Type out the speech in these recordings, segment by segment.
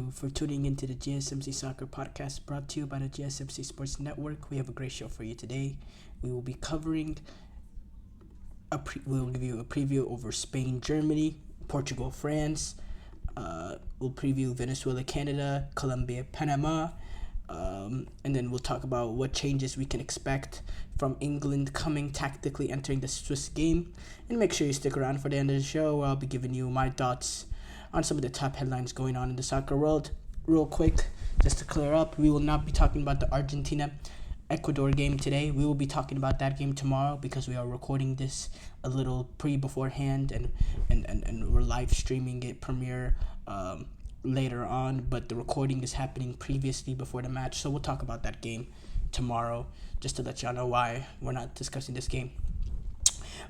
you for tuning into the GSMC Soccer Podcast brought to you by the GSMC Sports Network. We have a great show for you today. We will be covering we will give you a preview over Spain, Germany, Portugal, France. We'll preview Venezuela, Canada, Colombia, Panama. And then we'll talk about what changes we can expect from England coming tactically entering the Swiss game. And make sure you stick around for the end of the show where I'll be giving you my thoughts on some of the top headlines going on in the soccer world. Real quick, just to clear up, we will not be talking about the Argentina-Ecuador game today. We will be talking about that game tomorrow because we are recording this a little beforehand and we're live streaming it premiere later on, but the recording is happening previously before the match, so we'll talk about that game tomorrow just to let y'all know why we're not discussing this game.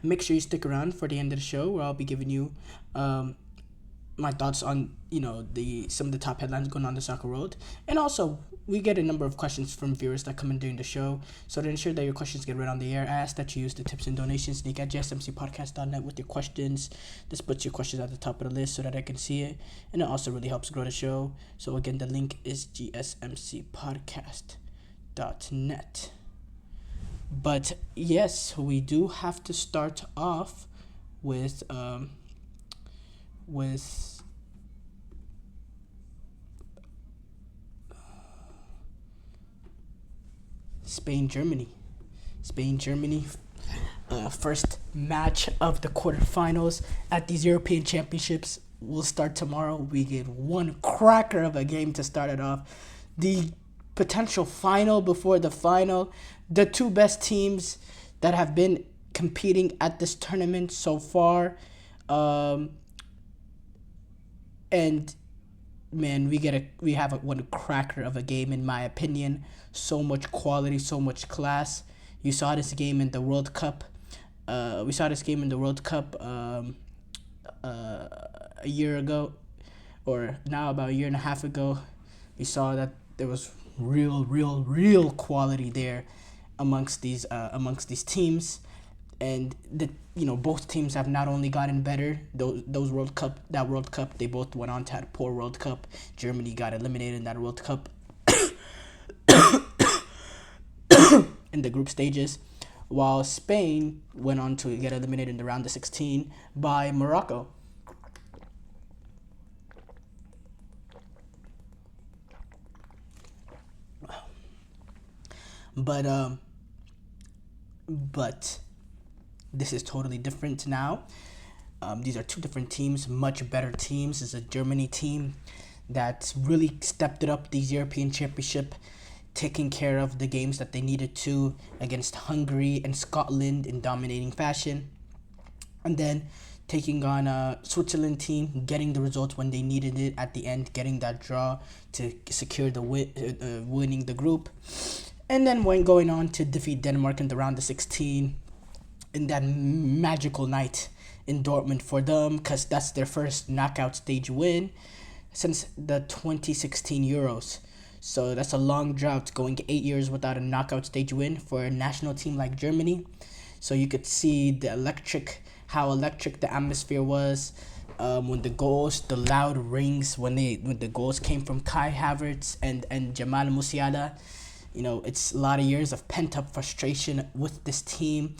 Make sure you stick around for the end of the show where I'll be giving you my thoughts on some of the top headlines going on in the soccer world. And also, we get a number of questions from viewers that come in during the show. So to ensure that your questions get read on the air, I ask that you use the tips and donations link at gsmcpodcast.net with your questions. This puts your questions at the top of the list so that I can see it, and it also really helps grow the show. So again, the link is gsmcpodcast.net. But yes, we do have to start off with Spain, Germany. First match of the quarterfinals at these European Championships will start tomorrow. We get one cracker of a game to start it off. The potential final before the final. The two best teams that have been competing at this tournament so far. And man, we have one cracker of a game in my opinion. So much quality, so much class. You saw this game in the World Cup. We saw this game in the World Cup a year ago, or now about a year and a half ago. We saw that there was real quality there amongst these teams. And both teams have not only gotten better. That World Cup, they both went on to have a poor World Cup. Germany got eliminated in that World Cup in the group stages, while Spain went on to get eliminated in the round of 16 by Morocco. But this is totally different now. These are two different teams, much better teams. This is a Germany team that's really stepped it up these European Championship, taking care of the games that they needed to against Hungary and Scotland in dominating fashion. And then taking on a Switzerland team, getting the results when they needed it at the end, getting that draw to secure the winning the group. And then when going on to defeat Denmark in the round of 16 in that magical night in Dortmund for them, because that's their first knockout stage win since the 2016 Euros. So that's a long drought, going 8 years without a knockout stage win for a national team like Germany. So you could see how electric the atmosphere was when the loud rings when the goals came from Kai Havertz and Jamal Musiala. It's a lot of years of pent-up frustration with this team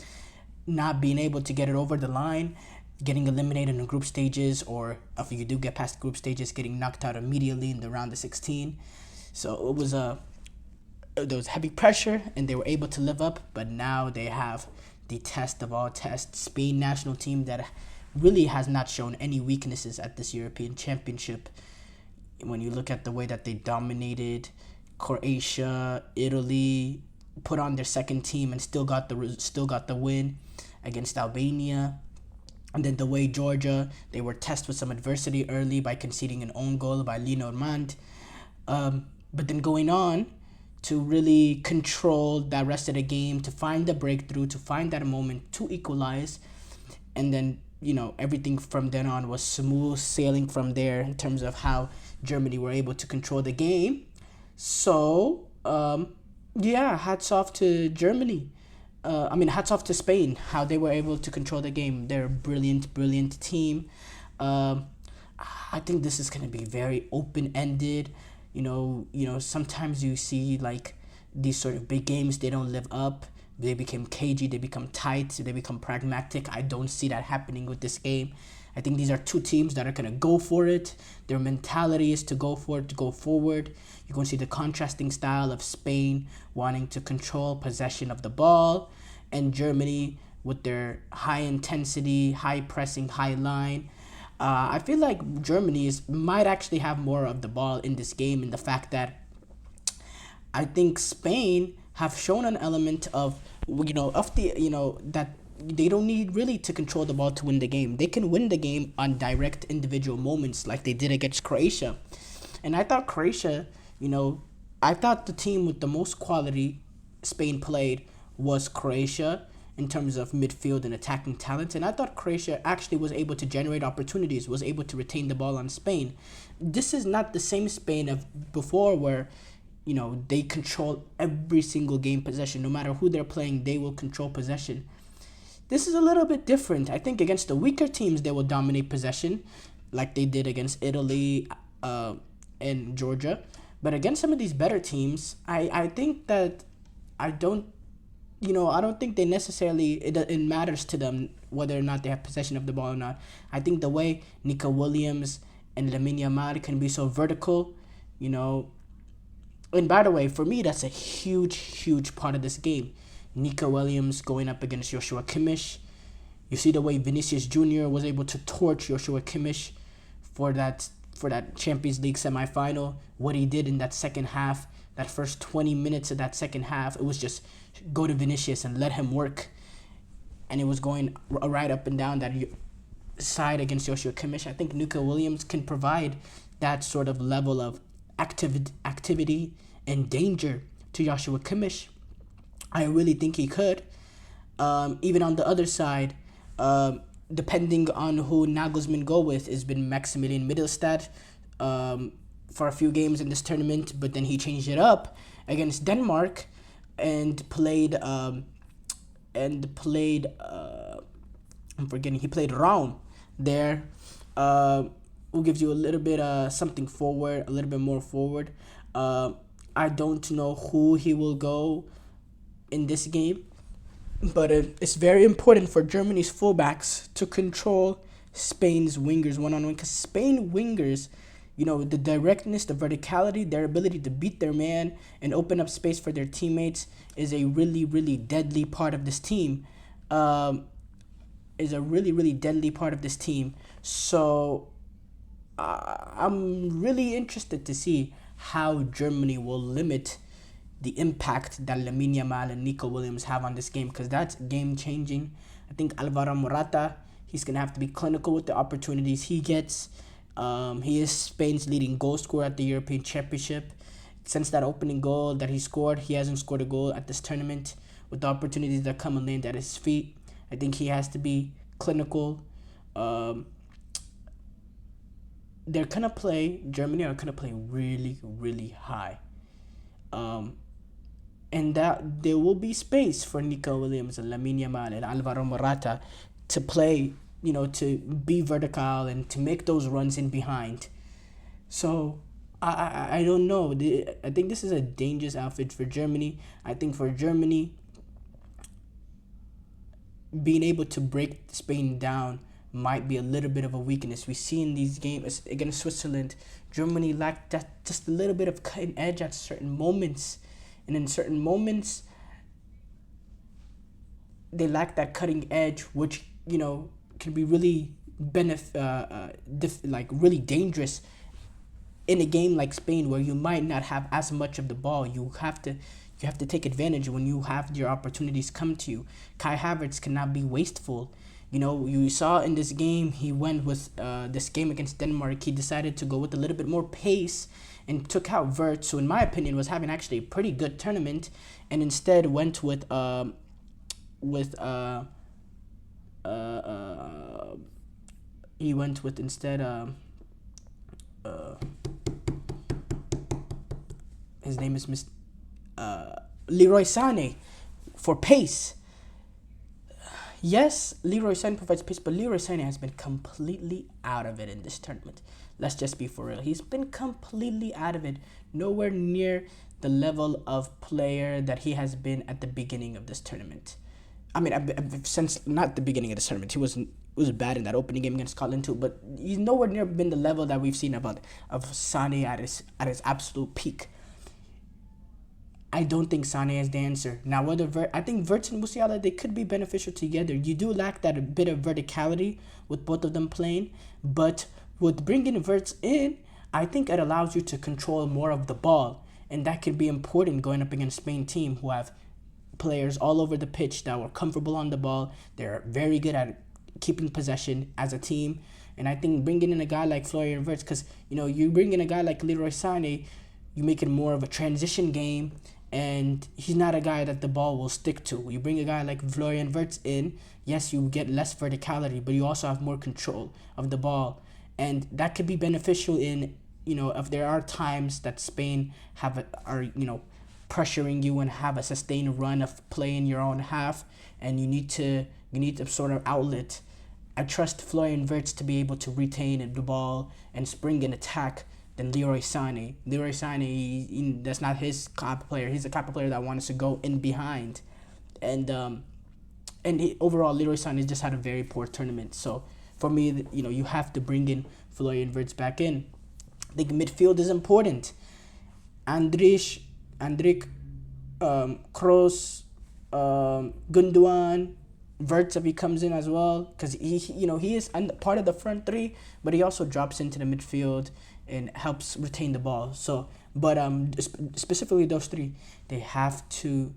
not being able to get it over the line, getting eliminated in group stages, or if you do get past group stages, getting knocked out immediately in the round of 16. So there was heavy pressure, and they were able to live up, but now they have the test of all tests, Spain national team that really has not shown any weaknesses at this European Championship. When you look at the way that they dominated Croatia, Italy, put on their second team and still got the win against Albania. And then the way Georgia, they were tested with some adversity early by conceding an own goal by Lenormand. But then going on to really control that rest of the game, to find the breakthrough, to find that moment to equalize. And then, everything from then on was smooth sailing from there in terms of how Germany were able to control the game. So, hats off to Germany. Hats off to Spain, how they were able to control the game. They're a brilliant team. I think this is going to be very open ended. Sometimes you see like these sort of big games, they don't live up. They become cagey, they become tight, they become pragmatic. I don't see that happening with this game. I think these are two teams that are going to go for it. Their mentality is to go for it, to go forward. You're going to see the contrasting style of Spain wanting to control possession of the ball, and Germany with their high intensity, high pressing, high line. I feel like might actually have more of the ball in this game, in the fact that I think Spain have shown an element of that they don't need really to control the ball to win the game. They can win the game on direct individual moments like they did against Croatia. And I thought I thought the team with the most quality Spain played was Croatia in terms of midfield and attacking talent. And I thought Croatia actually was able to generate opportunities, was able to retain the ball on Spain. This is not the same Spain of before where they control every single game possession. No matter who they're playing, they will control possession. This is a little bit different. I think against the weaker teams, they will dominate possession, like they did against Italy and Georgia. But against some of these better teams, I think that I don't, I don't think they necessarily, it matters to them whether or not they have possession of the ball or not. I think the way Nico Williams and Lamine Yamal can be so vertical, and by the way, for me, that's a huge, huge part of this game. Nico Williams going up against Joshua Kimmich. You see the way Vinicius Jr. was able to torch Joshua Kimmich for that Champions League semifinal. What he did in that second half, that first 20 minutes of that second half, it was just go to Vinicius and let him work. And it was going right up and down that side against Joshua Kimmich. I think Nico Williams can provide that sort of level of activity and danger to Joshua Kimmich. I really think he could. Even on the other side, depending on who Nagelsmann go with, has been Maximilian Mittelstadt for a few games in this tournament, but then he changed it up against Denmark and played I'm forgetting, he played Raum there, who gives you a little bit something forward, a little bit more forward. I don't know who he will go in this game, but it's very important for Germany's fullbacks to control Spain's wingers one-on-one, because Spain wingers, the directness, the verticality, their ability to beat their man and open up space for their teammates is a really, really deadly part of this team. Is a really, really deadly part of this team. So I'm really interested to see how Germany will limit the impact that Lamine Yamal and Nico Williams have on this game, because that's game changing. I think Alvaro Morata, he's going to have to be clinical with the opportunities he gets. He is Spain's leading goal scorer at the European Championship. Since that opening goal that he scored, he hasn't scored a goal at this tournament. With the opportunities that come and land at his feet, I think he has to be clinical. Germany are going to play really, really high. And that there will be space for Nico Williams and Lamine Yamal and Alvaro Morata to play, to be vertical and to make those runs in behind. So I don't know. I think this is a dangerous outfit for Germany. I think for Germany, being able to break Spain down might be a little bit of a weakness. We see in these games against Switzerland, Germany lacked that just a little bit of cutting edge at certain moments. And in certain moments, they lack that cutting edge, which, can be really really dangerous in a game like Spain, where you might not have as much of the ball. You have to take advantage when you have your opportunities come to you. Kai Havertz cannot be wasteful. You saw in this game, he went with this game against Denmark. He decided to go with a little bit more pace and took out Wirtz, who in my opinion was having actually a pretty good tournament, and instead went with his name is Leroy Sané for pace. Yes, Leroy Sané provides pace, but Leroy Sané has been completely out of it in this tournament. Let's just be for real. He's been completely out of it. Nowhere near the level of player that he has been at the beginning of this tournament. I mean, since not the beginning of this tournament, he was bad in that opening game against Scotland too. But he's nowhere near been the level that we've seen of Sané at his absolute peak. I don't think Sané is the answer. Now, I think Verts and Musiala, they could be beneficial together. You do lack that a bit of verticality with both of them playing, but with bringing Verts in, I think it allows you to control more of the ball, and that could be important going up against Spain team who have players all over the pitch that were comfortable on the ball. They're very good at keeping possession as a team, and I think bringing in a guy like Florian Wirtz, because you bring in a guy like Leroy Sané, you make it more of a transition game, and he's not a guy that the ball will stick to. You bring a guy like Florian Wirtz in, yes, you get less verticality, but you also have more control of the ball, and that could be beneficial in if there are times that Spain are pressuring you and have a sustained run of play in your own half, and you need to sort of outlet. I trust Florian Wirtz to be able to retain the ball and spring an attack than Leroy Sané. Leroy Sané, that's not his type of player. He's the type of player that wants to go in behind, and overall Leroy Sané just had a very poor tournament. So for me, you have to bring in Florian Wirtz back in. I think midfield is important. Andrich, Kroos, Gundogan, Wirtz if he comes in as well, because he is part of the front three, but he also drops into the midfield and helps retain the ball. So, but specifically those three, they have to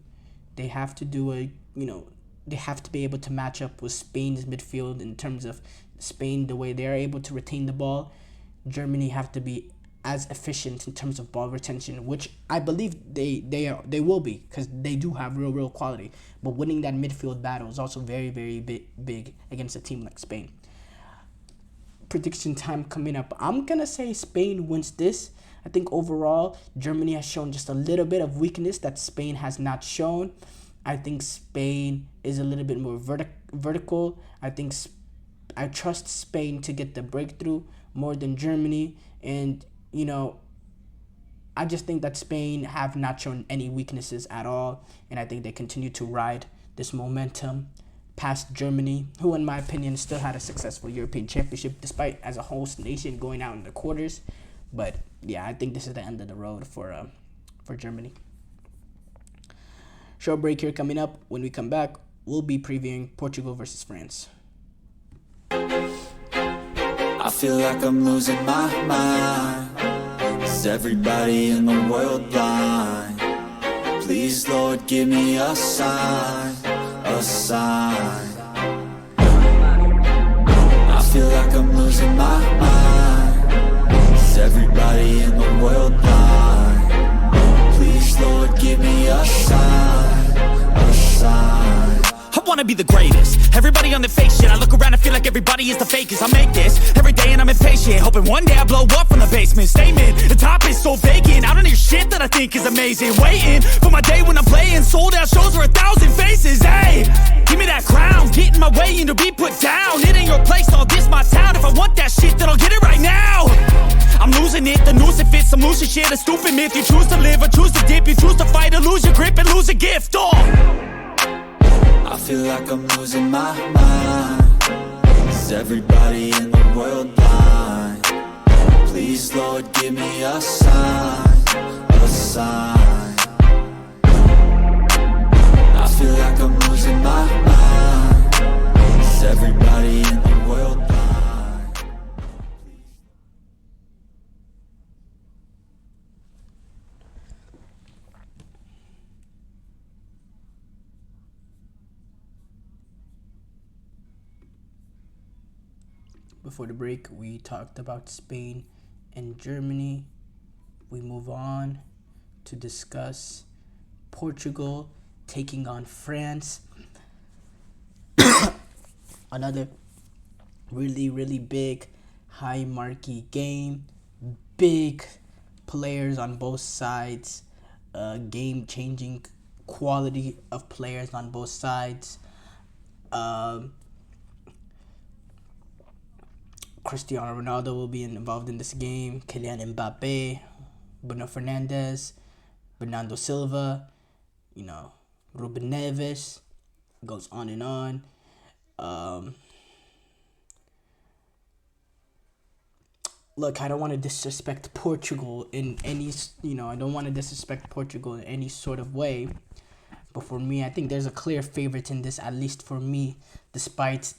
do they have to be able to match up with Spain's midfield in terms of Spain, the way they're able to retain the ball. Germany have to be as efficient in terms of ball retention, which I believe they will be, because they do have real quality. But winning that midfield battle is also very, very big against a team like Spain. Prediction time coming up. I'm gonna say Spain wins this. I think overall Germany has shown just a little bit of weakness that Spain has not shown. I think Spain is a little bit more vertical. I trust Spain to get the breakthrough more than Germany, and I just think that Spain have not shown any weaknesses at all, and I think they continue to ride this momentum past Germany, who in my opinion still had a successful European Championship despite as a host nation going out in the quarters. But yeah, I think this is the end of the road for Germany. Short break here coming up. When we come back, we'll be previewing Portugal versus France. I feel like I'm losing my mind. Is everybody in the world blind? Please, Lord, give me a sign, a sign. I feel like I'm losing my mind. Is everybody in the world blind? Please, Lord, give me a sign, a sign. I wanna be the greatest. Everybody on the fake shit. I look around and feel like everybody is the fakest. I make this every day and I'm impatient, hoping one day I blow up from the basement. Statement, the top is so vacant. I don't hear shit that I think is amazing. Waiting for my day when I'm playing sold out shows for 1,000 faces. Hey, give me that crown, get in my way and to be put down. It ain't your place, all this my town. If I want that shit, then I'll get it right now. I'm losing it, the noose it fits, some losing shit, a stupid myth. You choose to live or choose to dip, you choose to fight or lose your grip and lose a gift. I feel like I'm losing my mind. Is everybody in the world blind? Please, Lord, give me a sign, a sign. I feel like I'm losing my mind. Is everybody in the world blind? Before the break, we talked about Spain and Germany. We move on to discuss Portugal taking on France. Another really, really big, high marquee game. Big players on both sides. Game-changing quality of players on both sides. Um, Cristiano Ronaldo will be involved in this game. Kylian Mbappe, Bruno Fernandes, Bernardo Silva, Ruben Neves. Goes on and on. Look, I don't want to disrespect Portugal in any, I don't want to disrespect Portugal in any sort of way. But for me, I think there's a clear favorite in this, at least for me, despite,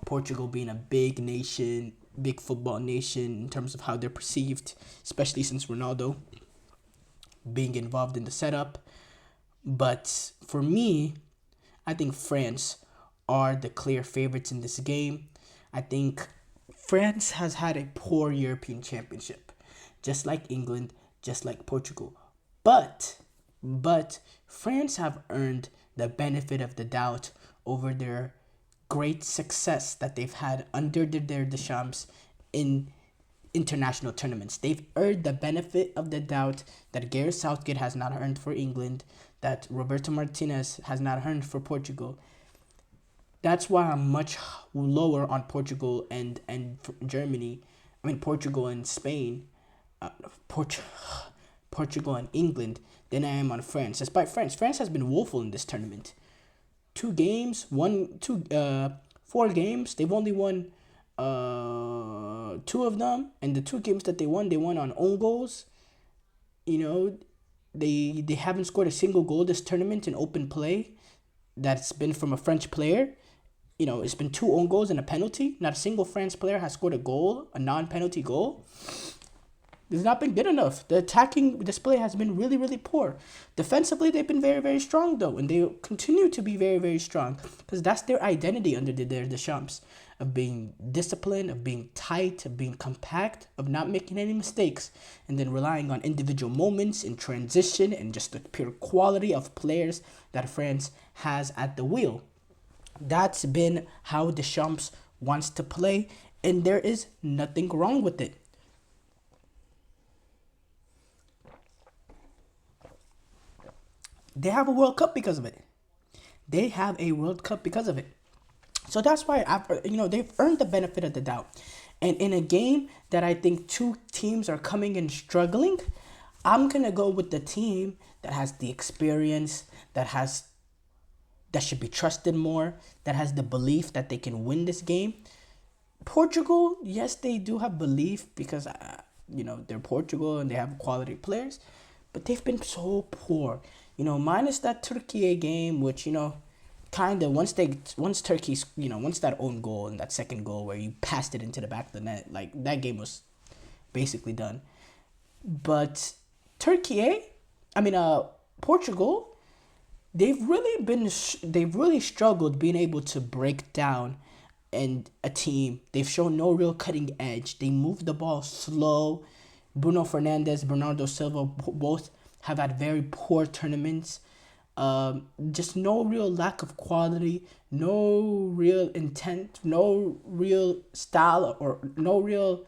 Portugal being a big nation, big football nation in terms of how they're perceived, especially since Ronaldo being involved in the setup. But for me, I think France are the clear favorites in this game. I think France has had a poor European Championship, just like England, just like Portugal. But France have earned the benefit of the doubt over their great success that they've had under their Deschamps in international tournaments. They've earned the benefit of the doubt that Gareth Southgate has not earned for England, that Roberto Martinez has not earned for Portugal. That's why I'm much lower on Portugal and Germany. I mean, Portugal and Spain, Portugal and England than I am on France. Despite France has been woeful in this tournament. 4 games. They've only won 2 of them, and the 2 games that they won on own goals. They haven't scored a single goal this tournament in open play. That's been from a French player. It's been 2 own goals and a penalty. Not a single French player has scored a goal, a non-penalty goal. It's not been good enough. The attacking display has been really, really poor. Defensively, they've been very, very strong, though, and they continue to be very, very strong because that's their identity under their Deschamps, of being disciplined, of being tight, of being compact, of not making any mistakes, and then relying on individual moments in transition and just the pure quality of players that France has at the wheel. That's been how Deschamps wants to play, and there is nothing wrong with it. They have a World Cup because of it. So that's why they've earned the benefit of the doubt. And in a game that I think 2 teams are coming in struggling, I'm gonna go with the team that has the experience, that should be trusted more, that has the belief that they can win this game. Portugal, yes, they do have belief because they're Portugal and they have quality players, but they've been so poor. Minus that Turkey game, which kind of once Turkey's once that own goal and that second goal where you passed it into the back of the net, like that game was basically done. But Portugal, they've really struggled being able to break down and a team. They've shown no real cutting edge. They move the ball slow. Bruno Fernandes, Bernardo Silva both have had very poor tournaments. Just no real lack of quality, no real intent, no real style, or no real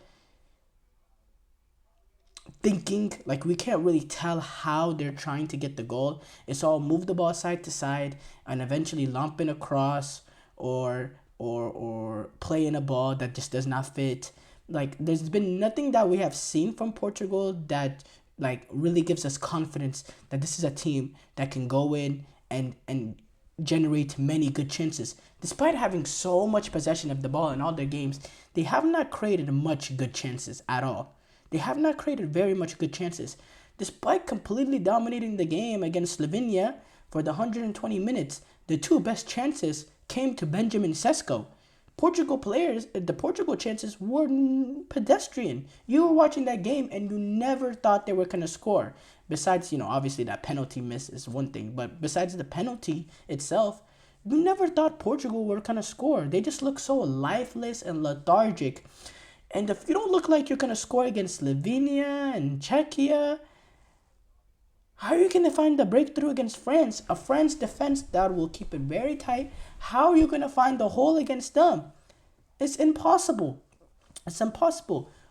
thinking. Like, we can't really tell how they're trying to get the goal. It's all move the ball side to side and eventually lump in across or play in a ball that just does not fit. Like, there's been nothing that we have seen from Portugal that really gives us confidence that this is a team that can go in and generate many good chances. Despite having so much possession of the ball in all their games, they have not created much good chances at all. They have not created very much good chances. Despite completely dominating the game against Slovenia for the 120 minutes, the 2 best chances came to Benjamin Sesko. The Portugal chances were pedestrian. You were watching that game and you never thought they were going to score. Besides, obviously that penalty miss is one thing, but besides the penalty itself, you never thought Portugal were going to score. They just look so lifeless and lethargic. And if you don't look like you're going to score against Slovenia and Czechia, how are you going to find the breakthrough against France? A France defense that will keep it very tight. How are you going to find the hole against them? It's impossible.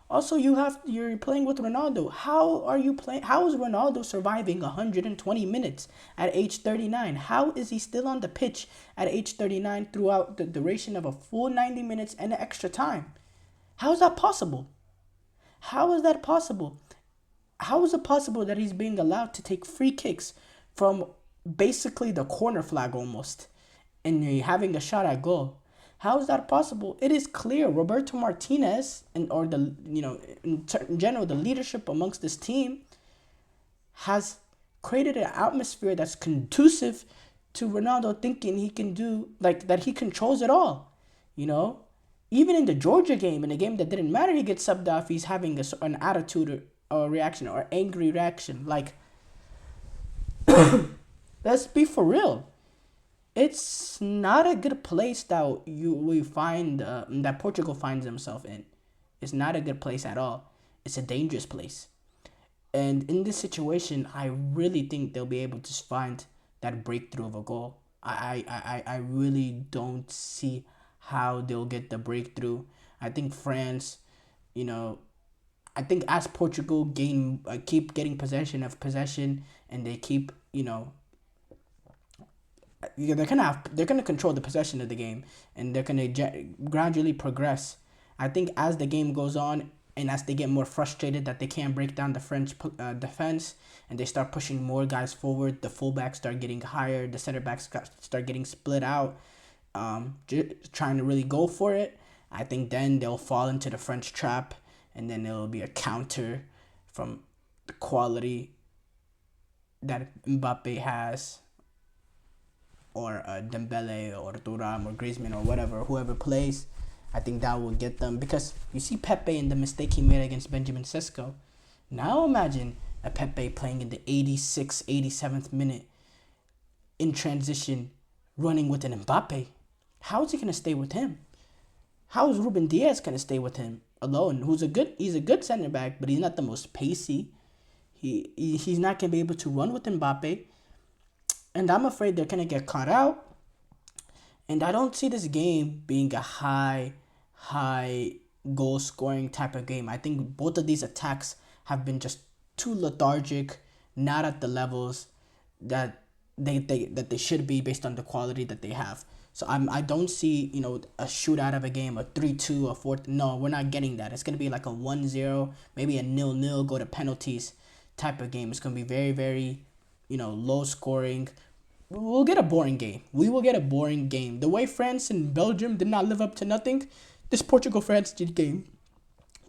Also, you're playing with Ronaldo. How are you playing? How is Ronaldo surviving 120 minutes at age 39? How is he still on the pitch at age 39 throughout the duration of a full 90 minutes and extra time? How is that possible? How is that possible? How is it possible that he's being allowed to take free kicks from basically the corner flag almost and having a shot at goal? How is that possible? It is clear Roberto Martinez in general, the leadership amongst this team has created an atmosphere that's conducive to Ronaldo thinking he can do, like, that he controls it all. Even in the Georgia game, in a game that didn't matter, he gets subbed off. He's having an attitude or reaction or angry reaction. Like, let's be for real. It's not a good place that that Portugal finds himself in. It's not a good place at all. It's a dangerous place. And in this situation, I really think they'll be able to find that breakthrough of a goal. I really don't see how they'll get the breakthrough. I think France, I think as Portugal keep getting possession, and they keep, they're gonna control the possession of the game, and they're gonna gradually progress. I think as the game goes on, and as they get more frustrated that they can't break down the French defense, and they start pushing more guys forward, the fullbacks start getting higher, the center backs start getting split out, trying to really go for it. I think then they'll fall into the French trap, and then there'll be a counter from the quality that Mbappe has, or Dembele, or Thuram, or Griezmann, or whoever plays. I think that will get them, because you see Pepe and the mistake he made against Benjamin Sesko. Now imagine a Pepe playing in the 86th, 87th minute in transition, running with an Mbappe. How is he going to stay with him? How is Ruben Diaz going to stay with him alone? He's a good center back, but he's not the most pacey. He's not going to be able to run with Mbappe. And I'm afraid they're going to get caught out. And I don't see this game being a high goal scoring type of game. I think both of these attacks have been just too lethargic, not at the levels that they should be based on the quality that they have. So I don't see, a shootout of a game, a 3-2, a 4. No, we're not getting that. It's going to be like a 1-0, maybe a 0-0, go to penalties type of game. It's going to be very, very, low scoring. We'll get a boring game. We will get a boring game. The way France and Belgium did not live up to nothing, this Portugal-France game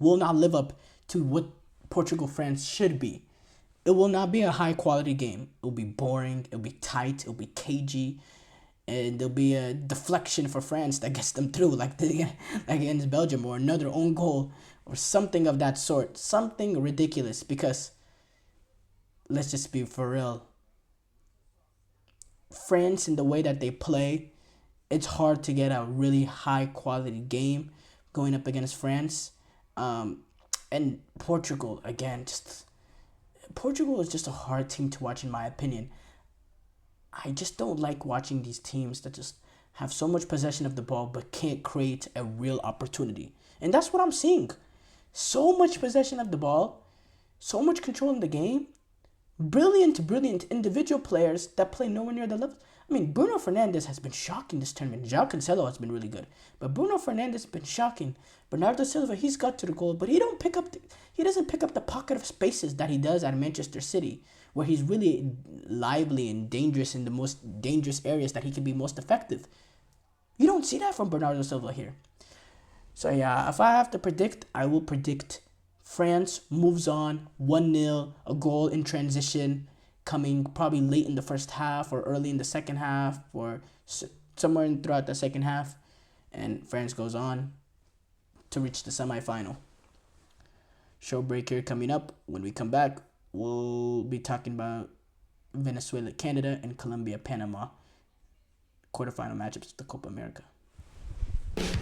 will not live up to what Portugal-France should be. It will not be a high-quality game. It will be boring. It will be tight. It will be cagey. And there'll be a deflection for France that gets them through, like against Belgium, or another own goal, or something of that sort. Something ridiculous, because let's just be for real. France, in the way that they play, it's hard to get a really high-quality game going up against France. And Portugal, again, Portugal is just a hard team to watch, in my opinion. I just don't like watching these teams that just have so much possession of the ball but can't create a real opportunity. And that's what I'm seeing. So much possession of the ball, so much control in the game, brilliant individual players that play nowhere near the level. I mean, Bruno Fernandes has been shocking this tournament. João Cancelo has been really good, but Bruno Fernandes has been shocking. Bernardo Silva, he's got to the goal, but he doesn't pick up the pocket of spaces that he does at Manchester City, where he's really lively and dangerous in the most dangerous areas that he can be most effective. You don't see that from Bernardo Silva here. So yeah, if I have to predict, I will predict France moves on 1-0, a goal in transition, coming probably late in the first half or early in the second half, or somewhere throughout the second half, and France goes on to reach the semifinal. Showbreaker coming up. When we come back, we'll be talking about Venezuela, Canada, and Colombia, Panama, quarterfinal matchups of the Copa America.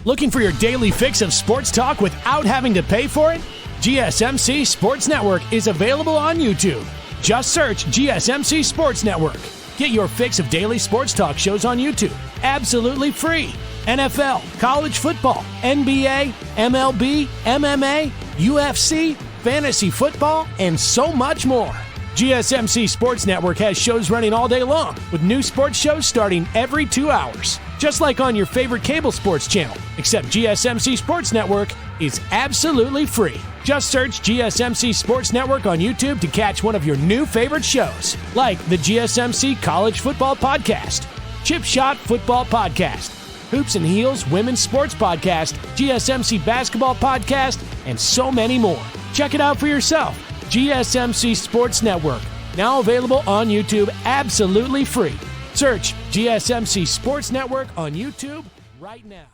Looking for your daily fix of sports talk without having to pay for it? GSMC Sports Network is available on YouTube. Just search GSMC Sports Network. Get your fix of daily sports talk shows on YouTube, absolutely free. NFL, college football, NBA, MLB, MMA, UFC, fantasy football, and so much more. GSMC Sports Network has shows running all day long, with new sports shows starting every 2 hours. Just like on your favorite cable sports channel, except GSMC Sports Network is absolutely free. Just search GSMC Sports Network on YouTube to catch one of your new favorite shows, like the GSMC College Football Podcast, Chip Shot Football Podcast, Hoops and Heels Women's Sports Podcast, GSMC Basketball Podcast, and so many more. Check it out for yourself. GSMC Sports Network, now available on YouTube absolutely free. Search GSMC Sports Network on YouTube right now.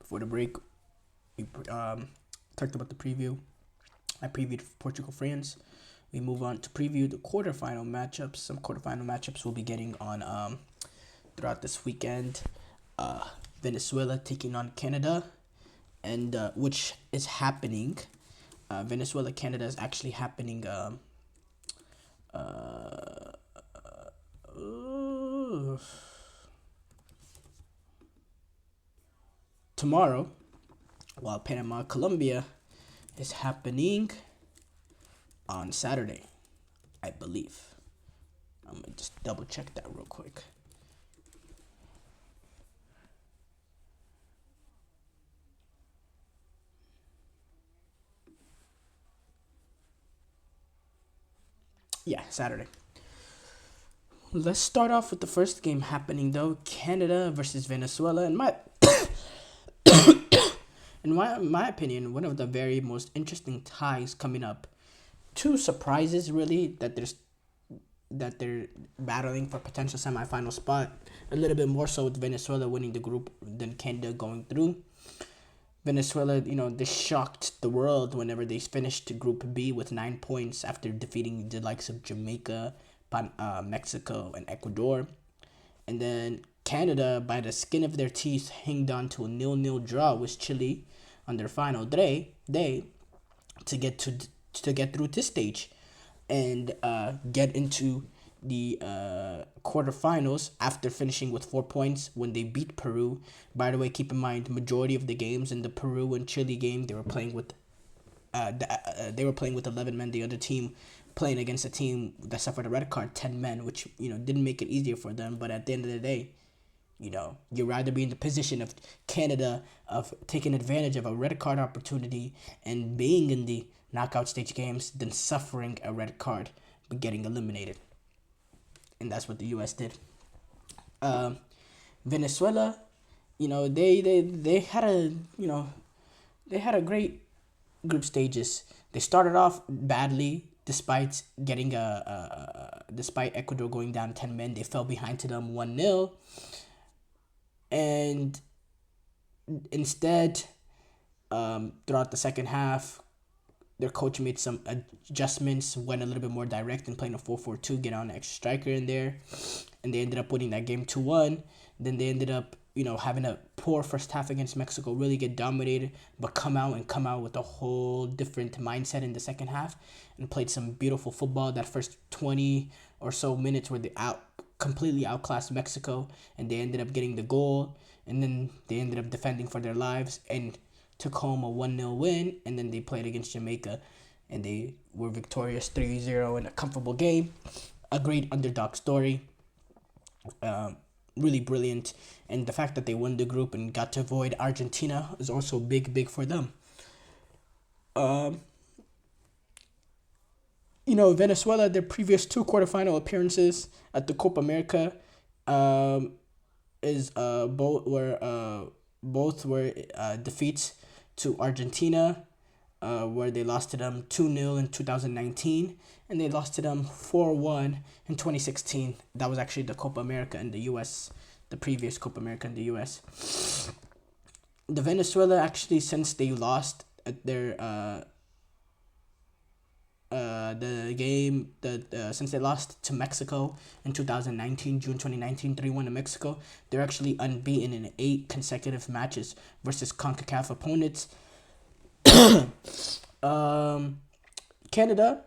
Before the break, we talked about the preview. I previewed Portugal, France. We move on to preview the quarterfinal matchups. Some quarterfinal matchups we'll be getting on throughout this weekend. Venezuela taking on Canada, and which is happening. Venezuela Canada is actually happening. Tomorrow, while Panama Colombia is happening on Saturday, I believe. I'm gonna just double check that real quick. Yeah, Saturday. Let's start off with the first game happening though. Canada versus Venezuela. In my opinion, one of the very most interesting ties coming up. Two surprises really that they're battling for potential semifinal spot. A little bit more so with Venezuela winning the group than Canada going through. Venezuela, they shocked the world whenever they finished Group B with 9 points after defeating the likes of Jamaica, Mexico, and Ecuador. And then Canada, by the skin of their teeth, hanged on to a 0-0 draw with Chile on their final day to get through this stage and get into the quarterfinals after finishing with 4 points when they beat Peru. By the way, keep in mind, majority of the games in the Peru and Chile game, they were playing with 11 men. The other team playing against a team that suffered a red card, 10 men, which didn't make it easier for them. But at the end of the day, you'd rather be in the position of Canada of taking advantage of a red card opportunity and being in the knockout stage games than suffering a red card but getting eliminated. And that's what the U.S. did. Venezuela, they had a great group stages. They started off badly despite getting despite Ecuador going down 10 men. They fell behind to them 1-0. And instead, throughout the second half, their coach made some adjustments, went a little bit more direct and playing a 4-4-2, get on an extra striker in there. And they ended up winning that game 2-1. Then they ended up, having a poor first half against Mexico, really get dominated, but come out with a whole different mindset in the second half and played some beautiful football. That first 20 or so minutes where they completely outclassed Mexico, and they ended up getting the goal, and then they ended up defending for their lives and took home a 1-0 win. And then they played against Jamaica and they were victorious 3-0 in a comfortable game. A great underdog story. Really brilliant. And the fact that they won the group and got to avoid Argentina is also big for them. Venezuela, their previous two quarterfinal appearances at the Copa America both were defeats to Argentina, where they lost to them 2-0 in 2019, and they lost to them 4-1 in 2016. That was actually the Copa America in the U.S., the previous Copa America in the U.S. The Venezuela, actually, since they lost at their since they lost to Mexico in 2019, June 2019, 3-1 to Mexico, they're actually unbeaten in 8 consecutive matches versus CONCACAF opponents. Um, Canada.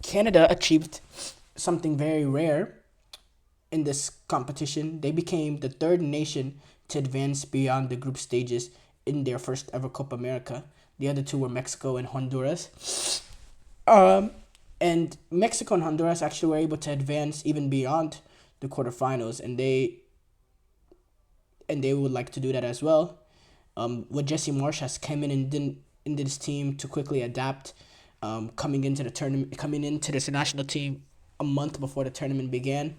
Canada achieved something very rare in this competition. They became the third nation to advance beyond the group stages in their first ever Copa America. The other two were Mexico and Honduras. Um, and Mexico and Honduras actually were able to advance even beyond the quarterfinals, and they would like to do that as well. What Jesse Marsh has come in and didn't into this team to quickly adapt, coming into the tournament, coming into this national team a month before the tournament began,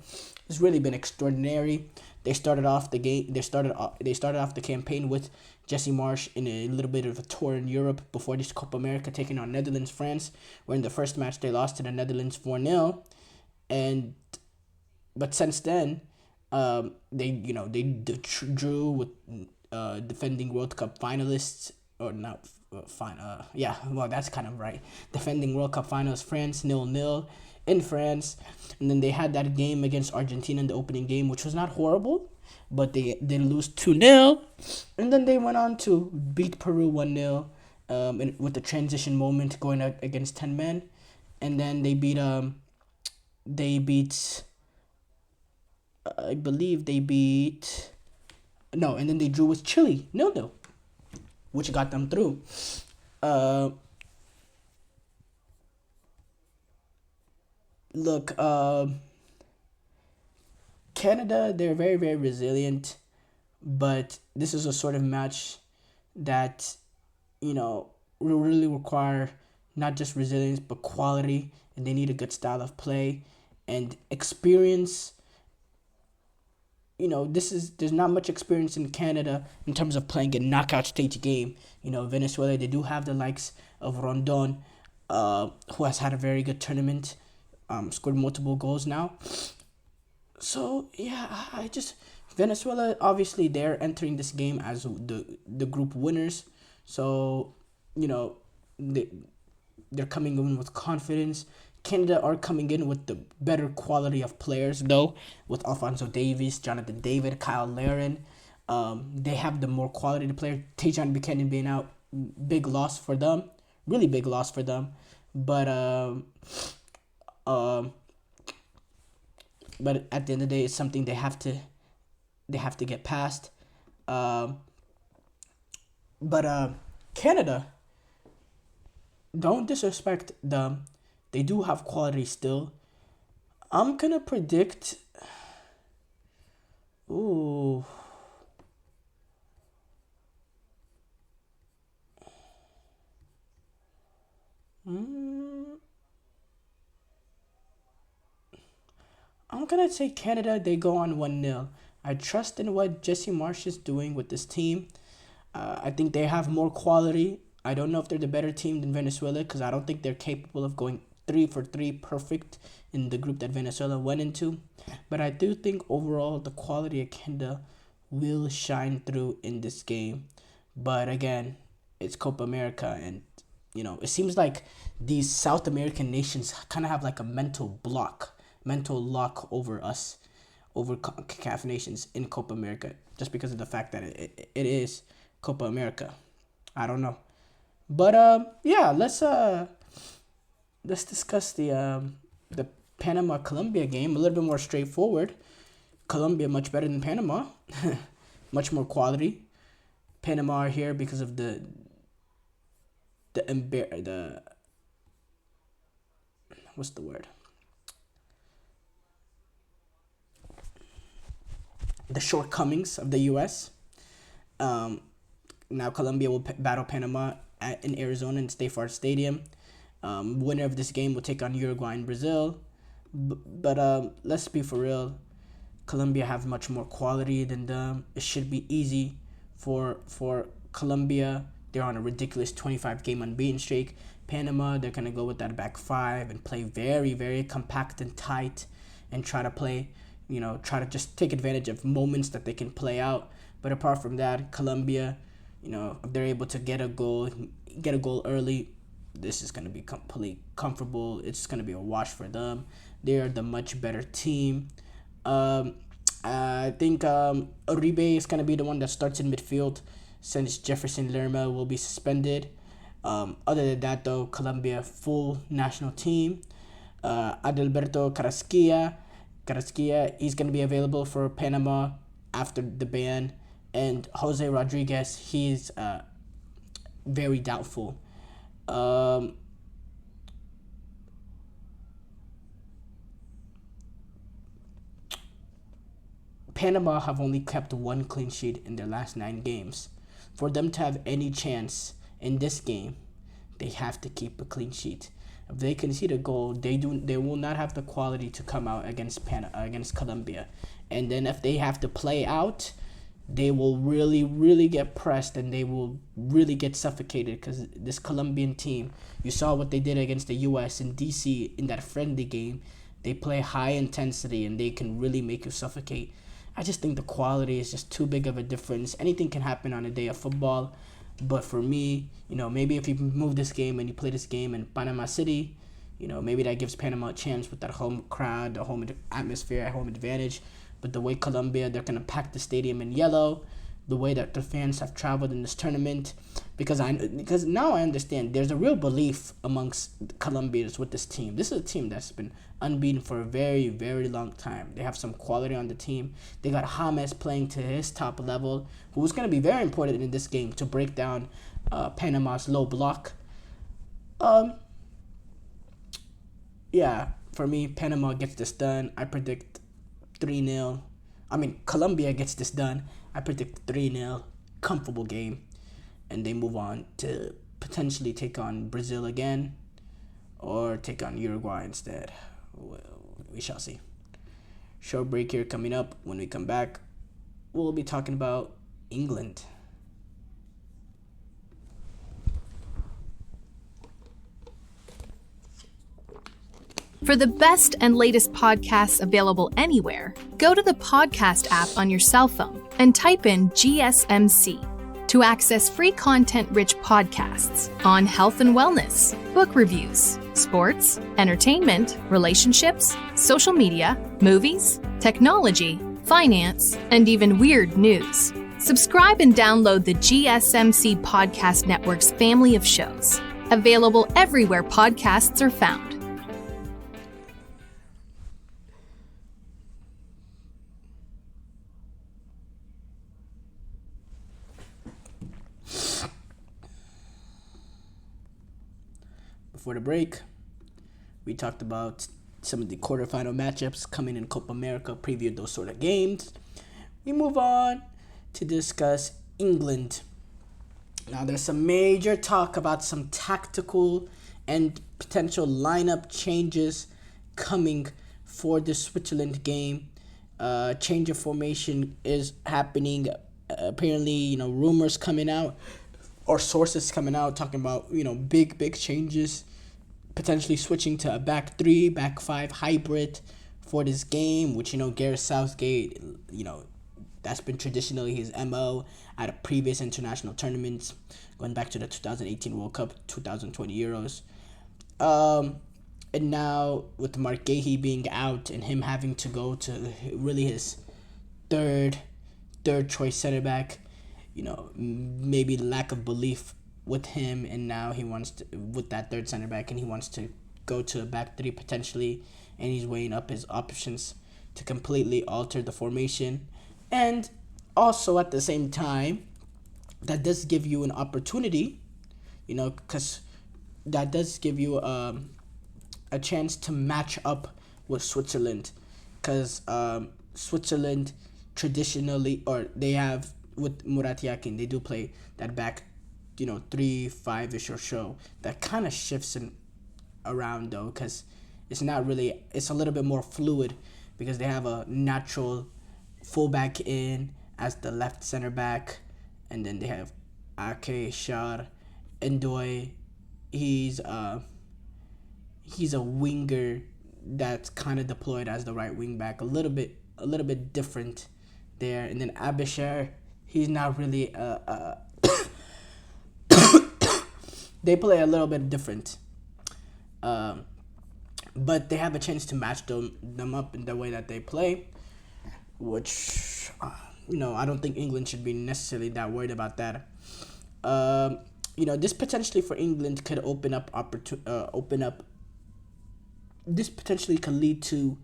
has really been extraordinary. They started off the game. They started off the campaign with Jesse Marsh in a little bit of a tour in Europe before this Copa America, taking on Netherlands, France. Where in the first match they lost to the Netherlands 4-0, and but since then, they drew with defending World Cup finalists, or not fine yeah, well, that's kind of right, defending World Cup finals France 0-0 in France. And then they had that game against Argentina in the opening game, which was not horrible, but they did lose 2-0. And then they went on to beat Peru 1-0, with the transition moment going against 10 men. And then they beat I believe they beat no, and then they drew with Chile 0-0, which got them through. Uh, Look, Canada, they're very, very resilient, but this is a sort of match that, will really require not just resilience, but quality, and they need a good style of play and experience. There's not much experience in Canada in terms of playing a knockout stage game. Venezuela, they do have the likes of Rondon, who has had a very good tournament, scored multiple goals now. So yeah, Venezuela, obviously they're entering this game as the group winners. So they're coming in with confidence. Canada are coming in with the better quality of players, though, with Alphonso Davies, Jonathan David, Kyle Laren. They have the more quality of player. Tajon Buchanan being out, big loss for them, really big loss for them. But but at the end of the day, it's something they have to get past. But Canada, don't disrespect them. They do have quality still. I'm gonna predict. Ooh. I'm gonna say Canada. They go on 1-0. I trust in what Jesse Marsh is doing with this team. I think they have more quality. I don't know if they're the better team than Venezuela, because I don't think they're capable of going 3-for-3 perfect in the group that Venezuela went into. But I do think overall the quality of Canada will shine through in this game. But again, it's Copa America, and it seems like these South American nations kind of have like a mental lock over us, over CAF nations in Copa America, just because of the fact that it is Copa America. I don't know. But yeah, let's discuss the Panama Colombia game a little bit more straightforward. Colombia much better than Panama, much more quality. Panama are here because of the what's the word? The shortcomings of the U.S. Now Colombia will battle Panama in Arizona in State Farm Stadium. Winner of this game will take on Uruguay and Brazil. But let's be for real. Colombia have much more quality than them. It should be easy for Colombia. They're on a ridiculous 25-game unbeaten streak. Panama, they're going to go with that back five and play very, very compact and tight and try to just take advantage of moments that they can play out. But apart from that, Colombia, if they're able to get a goal early, this is going to be completely comfortable. It's going to be a wash for them. They are the much better team. I think Uribe is going to be the one that starts in midfield. since Jefferson Lerma will be suspended. Other than that, though, Colombia full national team. Adalberto Carrasquilla, he's going to be available for Panama after the ban. And Jose Rodriguez, he's very doubtful. Panama have only kept one clean sheet in their last 9 games. For them to have any chance in this game, they have to keep a clean sheet. If they concede a goal, they will not have the quality to come out against Colombia. And then if they have to play out, they will really, really get pressed and they will really get suffocated, because this Colombian team, you saw what they did against the U.S. in D.C. in that friendly game. They play high intensity and they can really make you suffocate. I just think the quality is just too big of a difference. Anything can happen on a day of football. But for me, maybe if you move this game and you play this game in Panama City, maybe that gives Panama a chance with that home crowd, the home atmosphere, home advantage. But the way Colombia, they're going to pack the stadium in yellow, the way that the fans have traveled in this tournament, because now I understand there's a real belief amongst Colombians with this team. This is a team that's been unbeaten for a very, very long time. They have some quality on the team. They got James playing to his top level, who's going to be very important in this game to break down Panama's low block. Yeah, for me, Panama gets this done. I predict 3-0. Colombia gets this done. I predict 3-0, comfortable game, and they move on to potentially take on Brazil again or take on Uruguay instead. Well, we shall see. Short break here coming up. When we come back, we'll be talking about England. For the best and latest podcasts available anywhere, go to the podcast app on your cell phone and type in GSMC to access free content-rich podcasts on health and wellness, book reviews, sports, entertainment, relationships, social media, movies, technology, finance, and even weird news. Subscribe and download the GSMC Podcast Network's family of shows, available everywhere podcasts are found. Before the break, we talked about some of the quarterfinal matchups coming in Copa America, previewed those sort of games. We move on to discuss England. Now, there's some major talk about some tactical and potential lineup changes coming for the Switzerland game. Change of formation is happening. Apparently, rumors coming out or sources coming out talking about, big changes, potentially switching to a back 3, back 5 hybrid for this game, which, Gareth Southgate, that's been traditionally his MO at previous international tournaments, going back to the 2018 World Cup, 2020 Euros. And now with Mark Gahey being out and him having to go to really his third choice center back, maybe lack of belief with him, and now he wants to, with that third center back, and he wants to go to a back 3 potentially, and he's weighing up his options to completely alter the formation. And also at the same time, that does give you an opportunity, because that does give you a chance to match up with Switzerland, because Switzerland traditionally, or they have with Murat Yakin, they do play that back, 3-5-ish or so. That kind of shifts around though, because it's a little bit more fluid, because they have a natural fullback in as the left center back, and then they have Ake Shar Ndoye. He's a winger that's kind of deployed as the right wing back, a little bit different there. And then Abishar, he's not really they play a little bit different, but they have a chance to match them up in the way that they play, which I don't think England should be necessarily that worried about that. This potentially for England could this potentially could lead to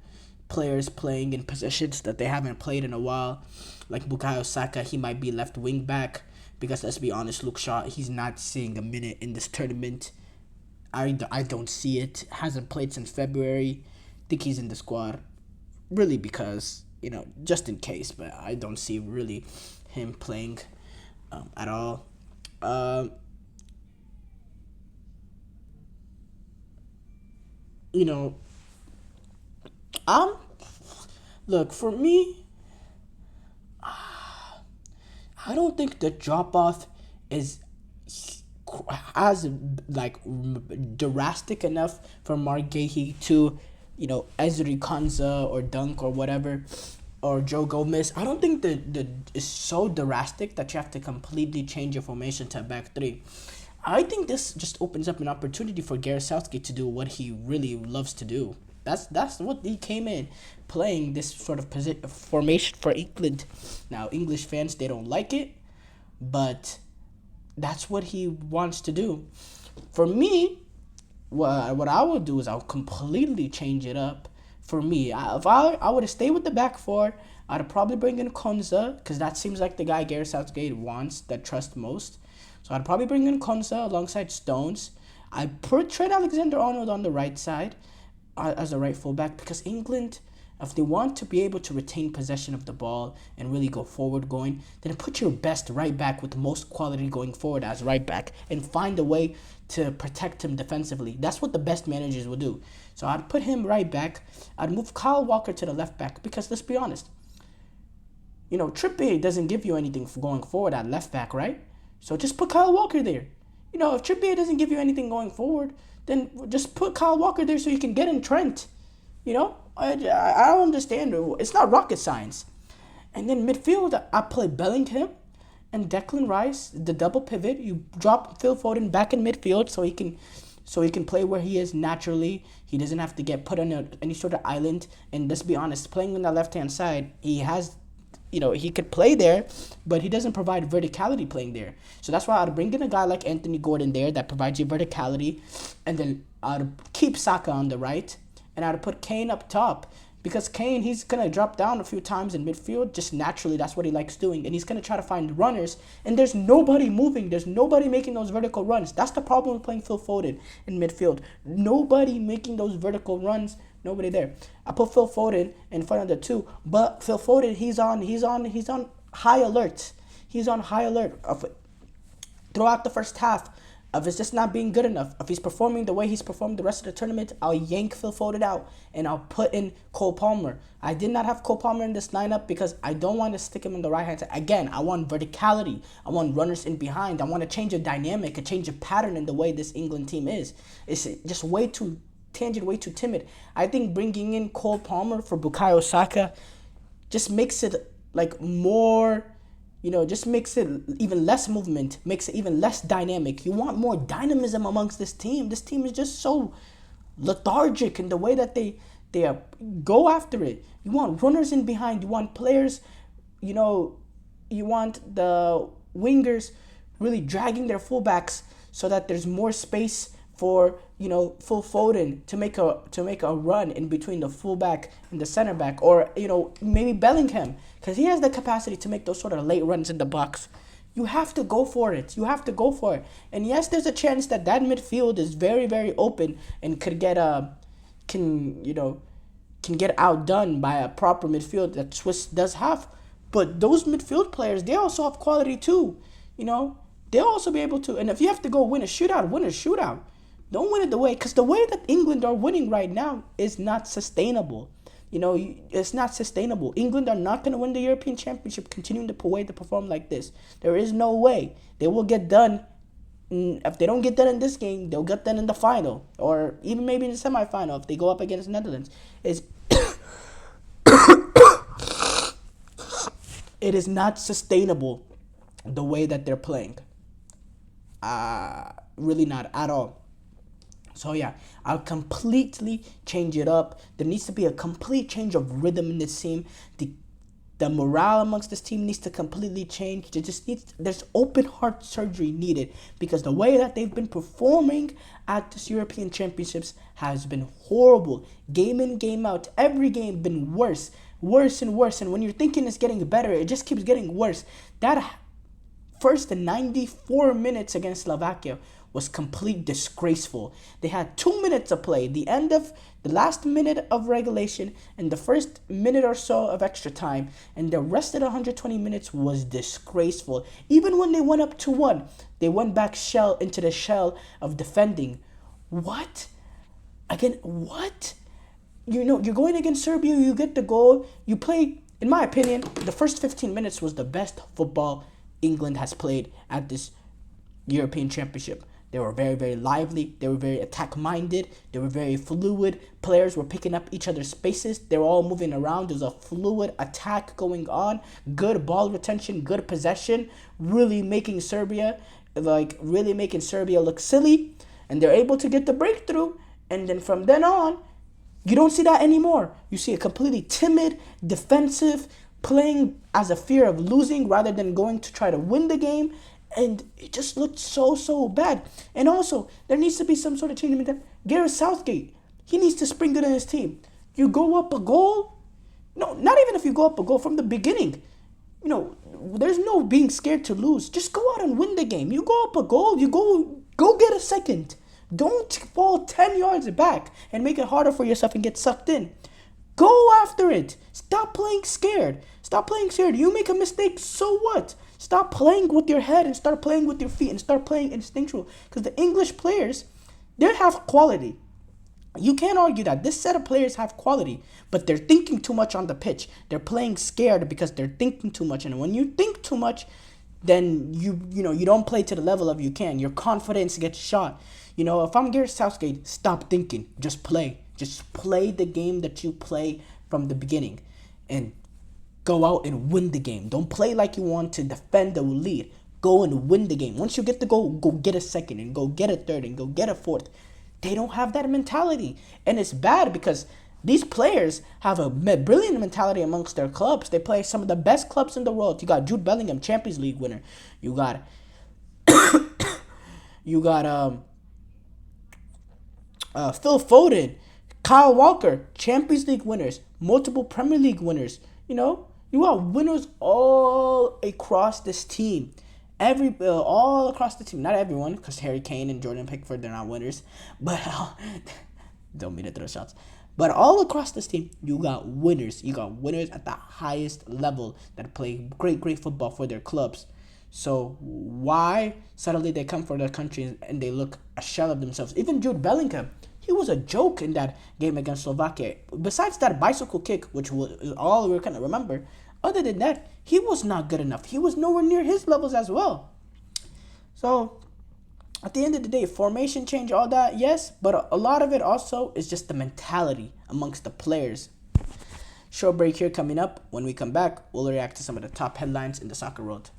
players playing in positions that they haven't played in a while. Like Bukayo Saka, he might be left wing back because, let's be honest, Luke Shaw, he's not seeing a minute in this tournament. I don't see it. Hasn't played since February. Think he's in the squad, really, because, just in case, but I don't see really him playing at all. Look, for me, I don't think the drop off is as drastic enough from Mark Gahey to Ezri Konsa or Dunk or whatever, or Joe Gomez. I don't think that it's so drastic that you have to completely change your formation to a back three. I think this just opens up an opportunity for Gareth Southgate to do what he really loves to do. That's what he came in playing, this sort of formation for England. Now, English fans, they don't like it, but that's what he wants to do. For me, what I would do is I'll completely change it up. For me, if I would have stayed with the back four, I'd probably bring in Konsa, because that seems like the guy Gareth Southgate wants, that trusts most. So I'd probably bring in Konsa alongside Stones. I'd put Trent Alexander-Arnold on the right side as a right fullback, because England, if they want to be able to retain possession of the ball and really go forward going, then put your best right back with the most quality going forward as right back and find a way to protect him defensively. That's what the best managers will do. So I'd put him right back. I'd move Kyle Walker to the left back, because let's be honest, Trippier doesn't give you anything for going forward at left back, right? So just put Kyle Walker there. If Trippier doesn't give you anything going forward, then just put Kyle Walker there so you can get in Trent. I don't understand. It's not rocket science. And then midfield, I play Bellingham and Declan Rice, the double pivot. You drop Phil Foden back in midfield so he can play where he is naturally. He doesn't have to get put on any sort of island. And let's be honest, playing on the left-hand side, he has, he could play there, but he doesn't provide verticality playing there. So that's why I'd bring in a guy like Anthony Gordon there that provides you verticality. And then I'd keep Saka on the right. And I'd put Kane up top, because Kane, he's going to drop down a few times in midfield. Just naturally, that's what he likes doing. And he's going to try to find runners. And there's nobody moving. There's nobody making those vertical runs. That's the problem with playing Phil Foden in midfield. Nobody making those vertical runs. Nobody there. I put Phil Foden in front of the two. But Phil Foden, he's on high alert. He's on high alert throughout the first half. If it's just not being good enough, if he's performing the way he's performed the rest of the tournament, I'll yank Phil Foden out and I'll put in Cole Palmer. I did not have Cole Palmer in this lineup because I don't want to stick him in the right-hand side. Again, I want verticality. I want runners in behind. I want to change a dynamic, a change of pattern in the way this England team is. It's just way too tangent, way too timid. I think bringing in Cole Palmer for Bukayo Saka just makes it more... just makes it even less movement, makes it even less dynamic. You want more dynamism amongst this team. This team is just so lethargic in the way that they go after it. You want runners in behind. You want players, you want the wingers really dragging their fullbacks so that there's more space for Phil Foden to make a run in between the fullback and the center back, or maybe Bellingham, because he has the capacity to make those sort of late runs in the box. You have to go for it. And yes, there's a chance that midfield is very, very open and could get can get outdone by a proper midfield that Swiss does have. But those midfield players, they also have quality too. They'll also be able to. And if you have to go win a shootout. Don't win it because the way that England are winning right now is not sustainable. It's not sustainable. England are not going to win the European Championship continuing to perform like this. There is no way. They will get done. If they don't get done in this game, they'll get done in the final, or even maybe in the semifinal if they go up against the Netherlands. It is not sustainable the way that they're playing. Really not at all. So yeah, I'll completely change it up. There needs to be a complete change of rhythm in this team. The morale amongst this team needs to completely change. There's open heart surgery needed, because the way that they've been performing at this European Championships has been horrible. Game in, game out, every game been worse and worse. And when you're thinking it's getting better, it just keeps getting worse. That first 94 minutes against Slovakia was complete disgraceful. They had 2 minutes to play, the end of the last minute of regulation and the first minute or so of extra time, and the rest of the 120 minutes was disgraceful. Even when they went up 2-1, they went back into the shell of defending. What? Again, what? You're going against Serbia, you get the goal, you play. In my opinion, the first 15 minutes was the best football England has played at this European Championship. They were very, very lively. They were very attack-minded. They were very fluid. Players were picking up each other's spaces. They were all moving around. There was a fluid attack going on. Good ball retention, good possession, really making Serbia look silly. And they're able to get the breakthrough. And then from then on, you don't see that anymore. You see a completely timid, defensive, playing as a fear of losing rather than going to try to win the game. And it just looked so bad. And also, there needs to be some sort of change in that. Gareth Southgate, he needs to spring it in his team. You go up a goal. No, not even if you go up a goal from the beginning. There's no being scared to lose. Just go out and win the game. You go up a goal, you go get a second. Don't fall 10 yards back and make it harder for yourself and get sucked in. Go after it. Stop playing scared. You make a mistake, so what? Stop playing with your head and start playing with your feet and start playing instinctual. Because the English players, they have quality. You can't argue that. This set of players have quality, but they're thinking too much on the pitch. They're playing scared because they're thinking too much. And when you think too much, then you don't play to the level of you can. Your confidence gets shot. If I'm Gareth Southgate, stop thinking. Just play. Just play the game that you play from the beginning. And go out and win the game. Don't play like you want to defend or lead. Go and win the game. Once you get the goal, go get a second and go get a third and go get a fourth. They don't have that mentality. And it's bad because these players have a brilliant mentality amongst their clubs. They play some of the best clubs in the world. You got Jude Bellingham, Champions League winner. You got Phil Foden, Kyle Walker, Champions League winners, multiple Premier League winners. You got winners all across this team. All across the team. Not everyone, because Harry Kane and Jordan Pickford, they're not winners. But don't mean to throw shots. But all across this team, you got winners. You got winners at the highest level that play great football for their clubs. So why suddenly they come for their country and they look a shell of themselves? Even Jude Bellingham, he was a joke in that game against Slovakia. Besides that bicycle kick, which was all we're going to remember, other than that, he was not good enough. He was nowhere near his levels as well. So, at the end of the day, formation change, all that, yes, but a lot of it also is just the mentality amongst the players. Short break here coming up. When we come back, we'll react to some of the top headlines in the soccer world.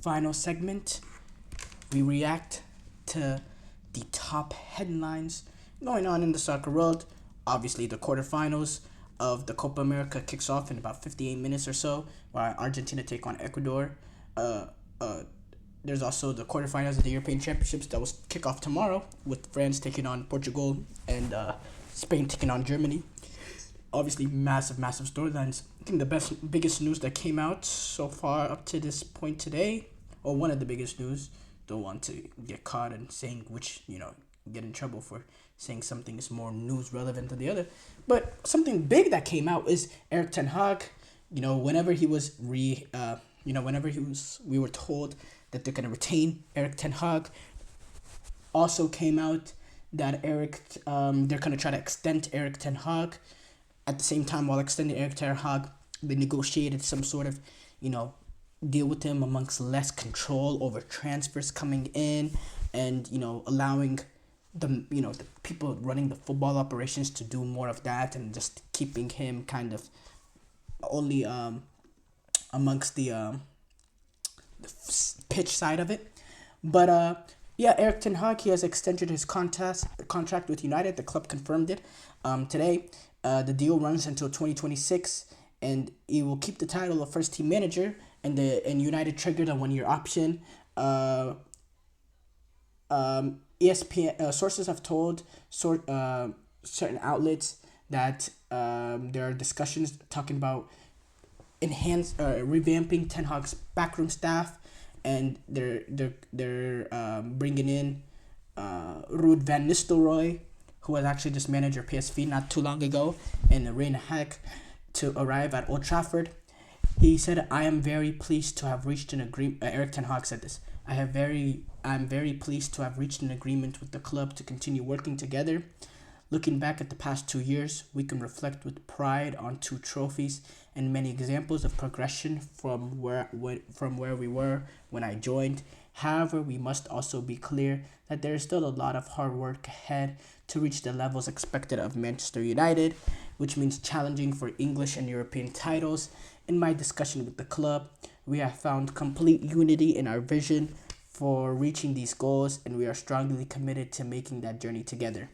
final segment, we react to the top headlines going on in the soccer world. Obviously, the quarterfinals of the Copa America kicks off in about 58 minutes or so, while Argentina take on Ecuador. There's also the quarterfinals of the European Championships that will kick off tomorrow, with France taking on Portugal and Spain taking on Germany. Obviously, massive storylines. I think the biggest news that came out so far up to this point today, or one of the biggest news, don't want to get caught in saying which, get in trouble for saying something is more news relevant than the other. But something big that came out is Erik ten Hag. Whenever he was we were told that they're gonna retain Erik ten Hag. Also came out that they're gonna try to extend Erik ten Hag. At the same time, while extending Erik ten Hag, they negotiated some sort of, deal with him amongst less control over transfers coming in, and allowing the people running the football operations to do more of that, and just keeping him kind of only amongst the pitch side of it. But Erik ten Hag, he has extended his contract with United. The club confirmed it today. The deal runs until 2026, and he will keep the title of first team manager. And United triggered a 1-year option. ESPN sources have told certain outlets that there are discussions talking about revamping Ten Hag's backroom staff, and they're bringing in Ruud van Nistelrooy, who was actually just manager PSV not too long ago, and Rene Hack to arrive at Old Trafford. He said, "I am very pleased to have reached an agreement." Erik ten Hag said this. I'm very pleased to have reached an agreement with the club to continue working together. Looking back at the past 2 years, we can reflect with pride on 2 trophies and many examples of progression from where we were when I joined. However, we must also be clear that there is still a lot of hard work ahead to reach the levels expected of Manchester United, which means challenging for English and European titles. In my discussion with the club, we have found complete unity in our vision for reaching these goals, and we are strongly committed to making that journey together.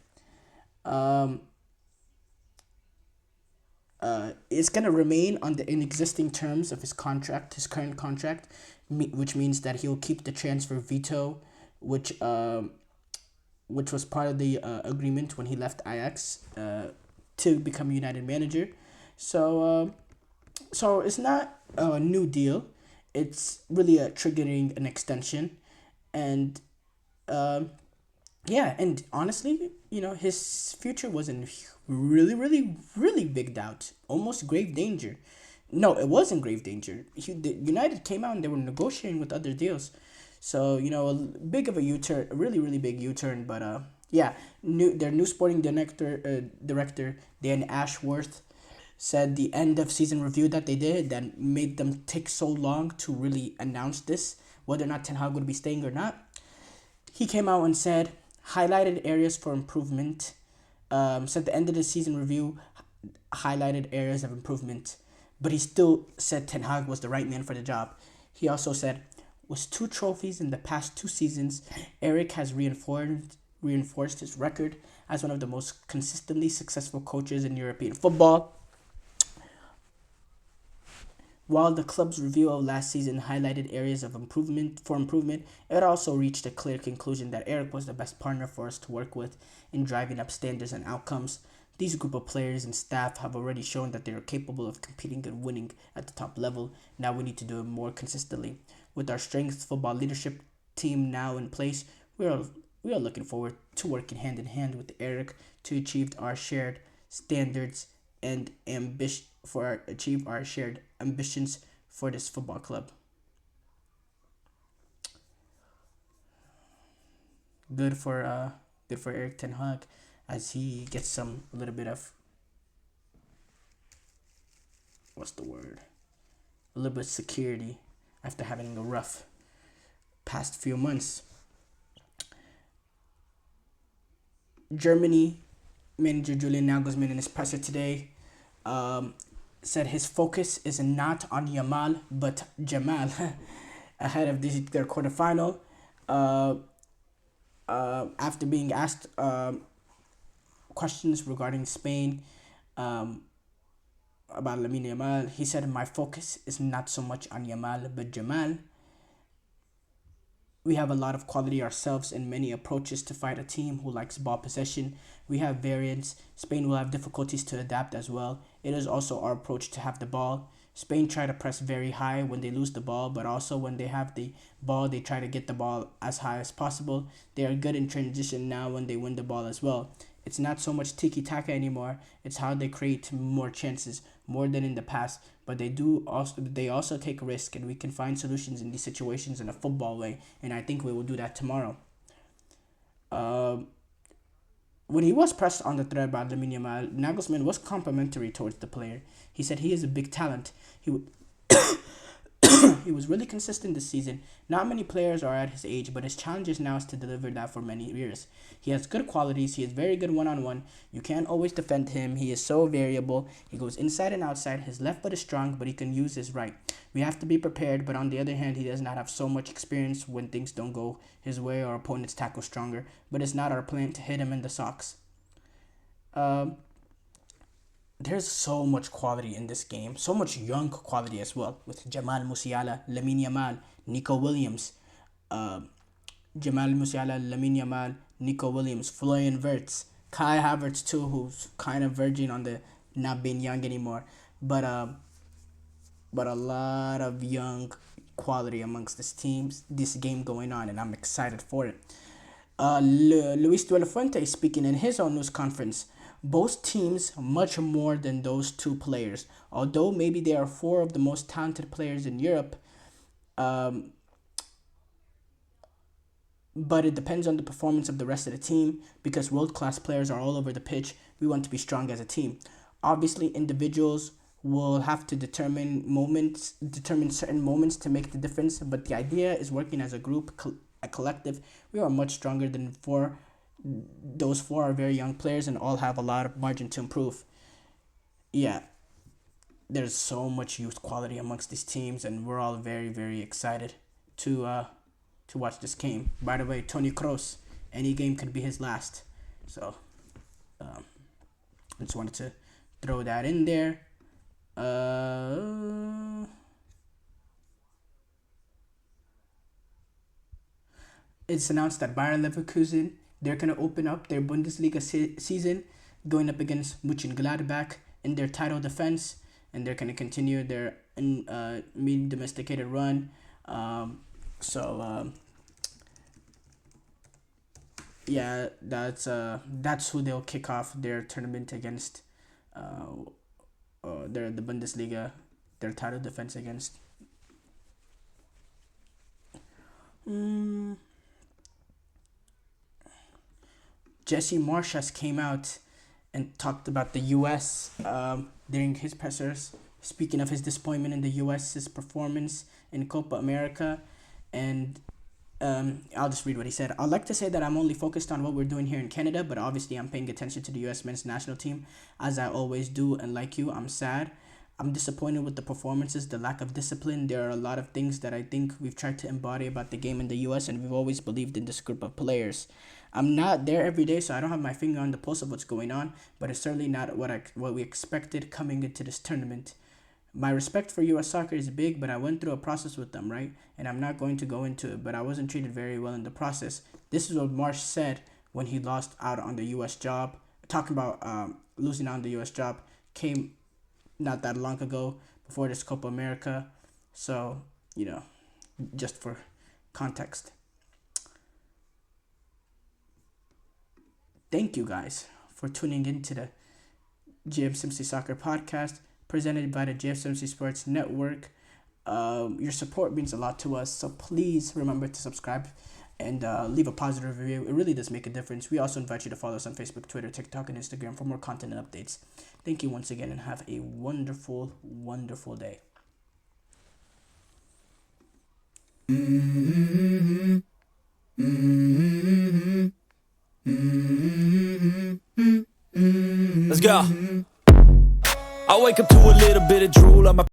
It's going to remain in existing terms of his current contract, which means that he'll keep the transfer veto, which was part of the agreement when he left Ajax to become United manager. So it's not a new deal. It's really triggering an extension, and and honestly, his future was in really, really, really big doubt, almost grave danger. No, it wasn't grave danger. United came out and they were negotiating with other deals. So, a big of a U-turn, a really, really big U-turn. But, their new sporting director, Dan Ashworth, said the end of season review that they did that made them take so long to really announce this, whether or not Ten Hag would be staying or not. He came out and said, highlighted areas for improvement. Said the end of the season review highlighted areas of improvement, but he still said Ten Hag was the right man for the job. He also said, with 2 trophies in the past 2 seasons, Erik has reinforced his record as one of the most consistently successful coaches in European football. While the club's review of last season highlighted areas of improvement, it also reached a clear conclusion that Erik was the best partner for us to work with in driving up standards and outcomes. These group of players and staff have already shown that they are capable of competing and winning at the top level. Now we need to do it more consistently. With our strength football leadership team now in place, we are looking forward to working hand in hand with Erik to achieve our shared standards and achieve our shared ambitions for this football club. Good for Erik ten Hag, as he gets a little bit of a little bit of security after having a rough past few months. Germany manager Julian Nagelsmann in his presser today said his focus is not on Yamal but Jamal. ahead of their quarterfinal. After being asked questions regarding Spain about Lamine Yamal, he said, "My focus is not so much on Yamal, but Jamal. We have a lot of quality ourselves and many approaches to fight a team who likes ball possession. We have variants. Spain will have difficulties to adapt as well. It is also our approach to have the ball. Spain try to press very high when they lose the ball, but also when they have the ball, they try to get the ball as high as possible. They are good in transition now when they win the ball as well. It's not so much tiki-taka anymore. It's how they create more chances, more than in the past. But they also take risk, and we can find solutions in these situations in a football way. And I think we will do that tomorrow." When he was pressed on the thread by Lamine Yamal, Nagelsmann was complimentary towards the player. He said he is a big talent. He was really consistent this season. Not many players are at his age, but his challenge is now is to deliver that for many years. He has good qualities. He is very good one-on-one. You can't always defend him. He is so variable. He goes inside and outside. His left foot is strong, but he can use his right. We have to be prepared, but on the other hand, he does not have so much experience when things don't go his way or opponents tackle stronger. But it's not our plan to hit him in the socks. There's so much quality in this game, so much young quality as well, with Jamal Musiala, Lamine Yamal, Nico Williams, Jamal Musiala, Lamine Yamal, Nico Williams, Florian Wirtz, Kai Havertz too, who's kind of verging on the not being young anymore, but a lot of young quality amongst this game going on, and I'm excited for it. Luis de la Fuente speaking in his own news conference. Both teams much more than those two players. Although maybe they are four of the most talented players in Europe, but it depends on the performance of the rest of the team, because world-class players are all over the pitch. We want to be strong as a team. Obviously, individuals will have to determine certain moments to make the difference, but the idea is working as a group, a collective. We are much stronger than four. Those four are very young players and all have a lot of margin to improve. Yeah, there's so much youth quality amongst these teams, and we're all very, very excited to watch this game. By the way, Toni Kroos, any game could be his last. So, I just wanted to throw that in there. It's announced that Bayer Leverkusen, they're going to open up their Bundesliga season going up against Mönchengladbach in their title defense, and they're going to continue their medium domesticated run. Yeah, that's who they'll kick off their tournament against. They're the Bundesliga, their title defense against. Jesse Marsch has came out and talked about the U.S. During his pressers, speaking of his disappointment in the U.S.'s performance in Copa America. And I'll just read what he said. "I'd like to say that I'm only focused on what we're doing here in Canada, but obviously I'm paying attention to the U.S. men's national team, as I always do, and like you, I'm sad. I'm disappointed with the performances, the lack of discipline. There are a lot of things that I think we've tried to embody about the game in the U.S., and we've always believed in this group of players. I'm not there every day, so I don't have my finger on the pulse of what's going on, but it's certainly not what we expected coming into this tournament. My respect for U.S. soccer is big, but I went through a process with them, right? And I'm not going to go into it, but I wasn't treated very well in the process." This is what Marsch said when he lost out on the U.S. job. Talking about losing out on the U.S. job came not that long ago, before this Copa America. So, just for context. Thank you guys for tuning in to the GSMC Soccer Podcast, presented by the GSMC Sports Network. Your support means a lot to us, so please remember to subscribe and leave a positive review. It really does make a difference. We also invite you to follow us on Facebook, Twitter, TikTok, and Instagram for more content and updates. Thank you once again, and have a wonderful, wonderful day. Let's go. I wake up to a little bit of drool on my